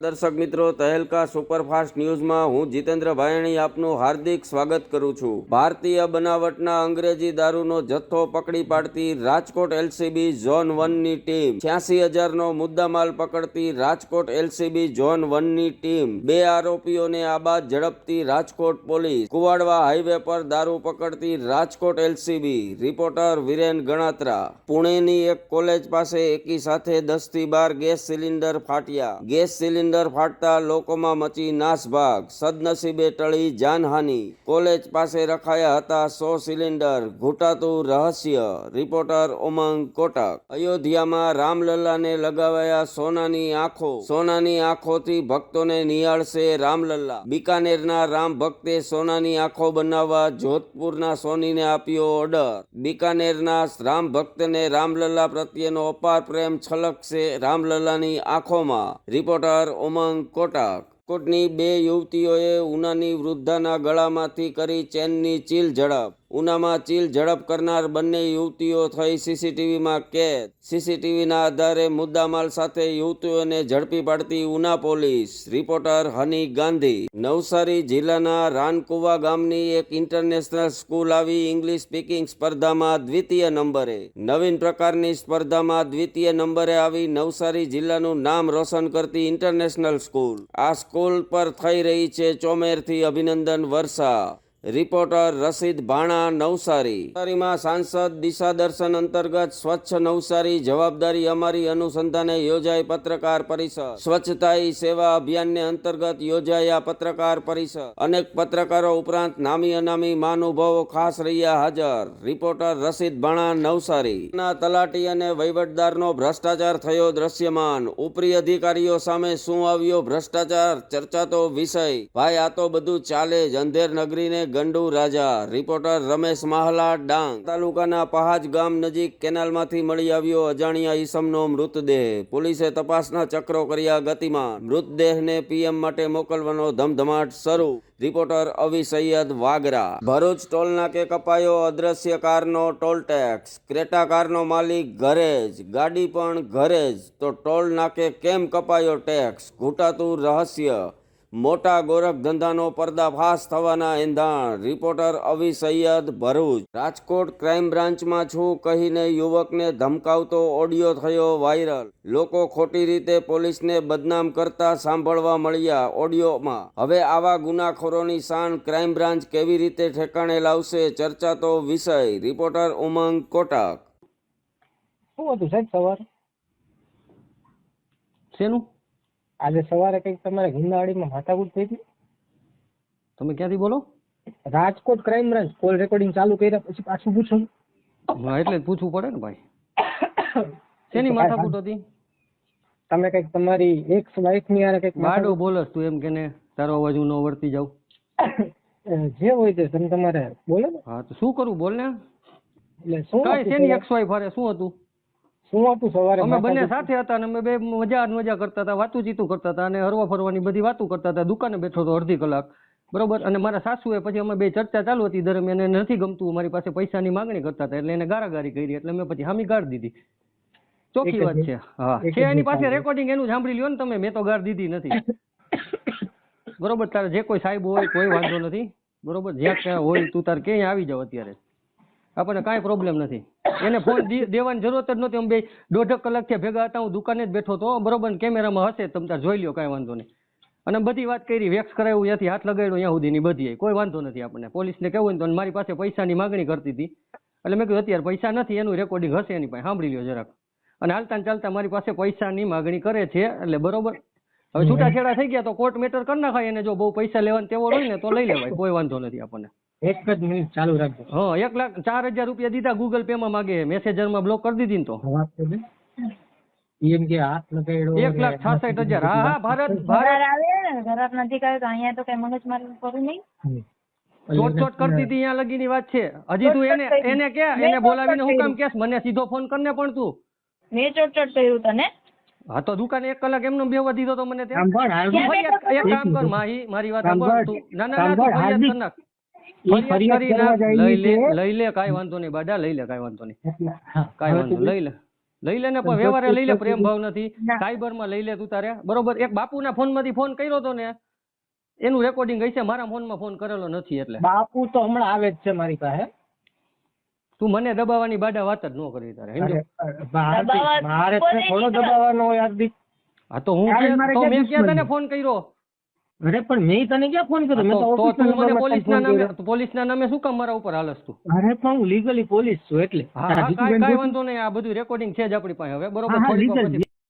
દર્શક મિત્રો, તહેલકા સુપરફાસ્ટ ન્યૂઝમાં હું જીતેન્દ્ર ભાયણી આપનું હાર્દિક સ્વાગત કરું છું। ભારતીય બનાવટના અંગ્રેજી દારૂનો જથ્થો પકડી પાડતી રાજકોટ એલસીબી ઝોન 1 ની ટીમ 86,000નો મુદ્દામાલ પકડતી રાજકોટ એલસીબી ઝોન 1 ની ટીમ 2 આરોપીઓને આબાદ ઝડપતી રાજકોટ પોલીસ। કુવાડવા હાઈવે પર દારૂ પકડતી રાજકોટ એલસીબી। રિપોર્ટર વિરેન ગણાત્રા। પુણેની એક કોલેજ પાસે એકી સાથે 10 થી 12 ગેસ સિલિન્ડર ફાટ્યા। ગેસ સિલિન્ડર ફાટતા લોકોમાં મચી નાસભાગ, સદનસીબે ટળી જાનહાનિ। કોલેજ પાસે રખાયા હતા 100 સિલિન્ડર, ઘૂંટાતું રહસ્ય। રિપોર્ટર ઉમંગ કોટક। અયોધ્યામાં રામલલ્લાને લગાવાયા સોનાની આંખો। સોનાની આંખોથી ભક્તોને નિહાળશે રામલલ્લા। બિકાનેરના રામ ભક્તે સોનાની આંખો બનાવવા જોધપુરના સોનીને આપ્યો ઓર્ડર। બિકાનેરના રામ ભક્તને રામલલ્લા પ્રત્યેનો અપાર પ્રેમ છલકશે રામલલ્લાની આંખોમાં। રિપોર્ટર ઉમંગ કોટક। રાજકોટની 2 યુવતીઓએ ઉનાની વૃદ્ધાના ગળામાંથી કરી ચેનની ચીલ ઝડપ। ઉનામાં ચીલ ઝડપ કરનાર બંને યુવતીઓ થઈ સીસીટીવીમાં કેદ। સીસીટીવીના આધારે મુદ્દામાલ સાથે યુવતીઓને ઝડપી પાડતી ઉના પોલીસ। રિપોર્ટર હની ગાંધી। નવસારી જિલ્લાના રાનકુવા ગામની એક ઇન્ટરનેશનલ સ્કૂલ આવી ઇંગ્લિશ સ્પીકિંગ સ્પર્ધામાં દ્વિતીય નંબરે। નવીન પ્રકારની સ્પર્ધામાં દ્વિતીય નંબરે આવી નવસારી જિલ્લાનું નામ રોશન કરતી ઇન્ટરનેશનલ સ્કૂલ। આ સ્કૂલ પર થઈ રહી છે ચોમેરથી અભિનંદન વર્ષા। રિપોર્ટર રશીદ ભાણા, નવસારી। નવસારીમાં સાંસદ દિશા દર્શન અંતર્ગત સ્વચ્છ નવસારી જવાબદારી અમારી અનુસંધાને યોજાઈ પત્રકાર પરિષદ। સ્વચ્છતા હી સેવા અભિયાનને અંતર્ગત યોજાઈ આ પત્રકાર પરિષદ। અનેક પત્રકારો ઉપરાંત નામી અનામી મહાનુભાવો ખાસ રહ્યા હાજર। રિપોર્ટર રશીદ ભાણા, નવસારી। ના તલાટી અને વહીવટદારનો ભ્રષ્ટાચાર થયો દ્રશ્યમાન। ઉપરી અધિકારીઓ સામે શું આવ્યો ભ્રષ્ટાચાર, ચર્ચાતો વિષય। ભાઈ આ તો બધું ચાલે જ, અંધેર નગરીને ગંડુ રાજા। રિપોર્ટર રમેશ માહલા, ડાંગ। તાલુકાના પહાજ ગામ નજીક કેનાલમાંથી મળી આવ્યો અજાણ્યા ઈસમનો મૃતદેહ। પોલીસે તપાસના ચક્રો કર્યા ગતિમાન। મૃતદેહને પીએમ માટે મોકલવાનો ધમધમાટ શરૂ। રિપોર્ટર અવી સૈયદ, વાગરા। ભરૂચ ટોલનાકે કપાયો અદ્રશ્ય કારનો ટોલ ટેક્સ। ક્રેટા કારનો માલિક ઘરે જ, ગાડી પણ ઘરે જ, તો ટોલ નાકે કેમ કપાયો ટેક્સ? ઘૂંટાતું રહસ્ય। મોટા ગોરખ ધંધાનો પર્દાફાશ થવાના એંધાણ। રિપોર્ટર અવી સૈયદ, ભરૂચ। રાજકોટ ક્રાઇમ બ્રાન્ચમાં છું કહીને યુવકને ધમકાવતો ઓડિયો થયો વાયરલ। લોકો ખોટી રીતે પોલીસને બદનામ કરતા સાંભળવા મળ્યા ઓડિયોમાં। હવે આવા ગુનાખોરોની શાન ક્રાઇમ બ્રાન્ચ કેવી રીતે ઠેકાણે લાવશે, ચર્ચાતો વિષય। રિપોર્ટર ઉમંગ કોટક। શું હતું સાહેબ સવારે? શેનું? આજે સવારે કંઈક તમારે ગુંદાવાડીમાં માથાકૂટ થઈ હતી? તમે ક્યાંથી બોલો? Rajkot crime branch call recording ચાલુ કર્યા પછી પાછું પૂછું? હા એટલે જ પૂછવું પડે ને ભાઈ। શેની માથાકૂટ હતી? તમે કંઈક તમારી એક્સ વાઇફ ની યાર કંઈક બાડો બોલસ તું એમ કે ને તારો અવાજ હું ન વર્તી જાઉં? જે હોય તે તમે તમારે બોલો ને। હા તો શું કરું બોલ ને। એટલે શું કઈ હતું શેની સવારે? એક્સ વાય ફરે શું હતું? શું હતું સવારે? અમે બંને માથાકૂટ? સાથે હતા અને અમે બે મજા કરતા હતા, વાતું ચીતું કરતા હતા અને હરવા ફરવાની બધી વાતું કરતા હતા। દુકાને બેઠો હતો અડધી કલાક, બરોબર। અને મારા સાસુએ પછી અમે બે ચર્ચા ચાલુ હતી દરમિયાન એને નથી ગમતું, મારી પાસે પૈસાની માંગણી કરતા હતા એટલે એને ગાળાગાળી કરી એટલે મેં પછી હામી ગાળ દીધી। ચોખ્ખી વાત છે। હા છે એની પાસે રેકોર્ડિંગ, એનું સાંભળી લ્યો ને તમે, મેં તો ગાળ દીધી નથી, બરોબર। તારે જે કોઈ સાહેબ હોય કોઈ વાંધો નથી, બરોબર। જ્યાં ક્યાં હોય તું તાર ક્યાંય આવી જાવ અત્યારે, આપણને કાંઈ પ્રોબ્લેમ નથી। એને ફોન દેવાની જરૂરત જ નહોતી। અમે બે 1.5 કલાકથી ભેગા હતા, હું દુકાને જ બેઠો હતો, બરોબર। કેમેરામાં હશે તમે તાર જોઈ લ્યો, કાંઈ વાંધો નહીં। અને બધી વાત કરી, વેક્સ કરાવ્યું, ત્યાંથી હાથ લગાડ્યો ત્યાં સુધીની બધી, કોઈ વાંધો નથી આપણને। પોલીસને કહેવું ને તો મારી પાસે પૈસાની માંગણી કરતી હતી એટલે મેં કીધું અત્યારે પૈસા નથી, એનું રેકોર્ડિંગ હશે એની પાસે, સાંભળી લ્યો જરાક। અને હાલતા ને ચાલતા મારી પાસે પૈસાની માંગણી કરે છે એટલે બરોબર। હવે છૂટાછેડા થઈ ગયા તો કોર્ટ મેટર કરી નાખાય, એને જો બહુ પૈસા લેવાનું તેવો હોય ને તો લઈ લેવાય, કોઈ વાંધો નથી આપણને। એક જ મિનિટ ચાલુ રાખજો। હા 1,04,000 રૂપિયા દીધા, ગૂગલ પે માં માગે, મેસેજરમાં બ્લોક કરી દીધી ને તો વાત કરી એમ કે હાથ લગાડ્યો 1,66,000। હા હા ભારત આવે ને ઘરાક નજીક આવે તો અહીંયા તો કઈ મગજ મારી કરું નહીં, ચોટ કરતી હતી અહીંયા લગીની વાત છે। હજી તું એને કે એને બોલાવીને હું કામ કેસ, મને સીધો ફોન કરને પણ તું। મેં ચોટ કર્યું તને? હા તો દુકાને 1 કલાક એમનો બેવા દીધો તો મને ત્યાં। સાંભળ, એક કામ કર મારી વાત સાંભળ તું। ના તું સાંભળ, ફરિયાદ કર નાખ, ફરિયાદ કરી નાખ, કરવા જાય છે। લઈ લે કાંઈ વાંધો નહીં બાડા, લઈ લે કાંઈ વાંધો નહીં, હા, કાંઈ વાંધો લઈ લે લઈ લે ને પણ વ્યવહારે લઈ લે, પ્રેમ ભાવ નથી. ના. સાયબરમાં લઈ લે તું તારે, બરોબર. એક બાપુના ફોનમાંથી ફોન કર્યો તો ને એનું રેકોર્ડિંગ હશે, મારા ફોનમાં ફોન કરેલો નથી. એટલે બાપુ તો હમણાં આવે જ છે મારી પાસે. તું મને દબાવવાની બાડા વાત જ ન કરી તારે, સમજો? મારે તને થોડો દબાવવાનો હોય હાર્દિક. હા તો હું તારે મારે તો ક્યાં મેં ક્યાં તને દુશ્મની? ફોન કર્યો? અરે પણ મેં તને ક્યાં ફોન કર્યો? મેં તો તો ઓફિસના તું મને નંબરમાં તને ફોન કર્યો. પોલીસના નામે શું કામ મારા ઉપર હાલસ તું? અરે પણ હું લીગલી પોલીસ છું એટલે. હા તારા હા, જીતુબેન કાંઈ પૂછ- વાંધો નહીં, આ બધું રેકોર્ડિંગ છે જ આપણી પાસે હવે, બરોબર. હા, હા, થોડીક વાર લીગલ પછી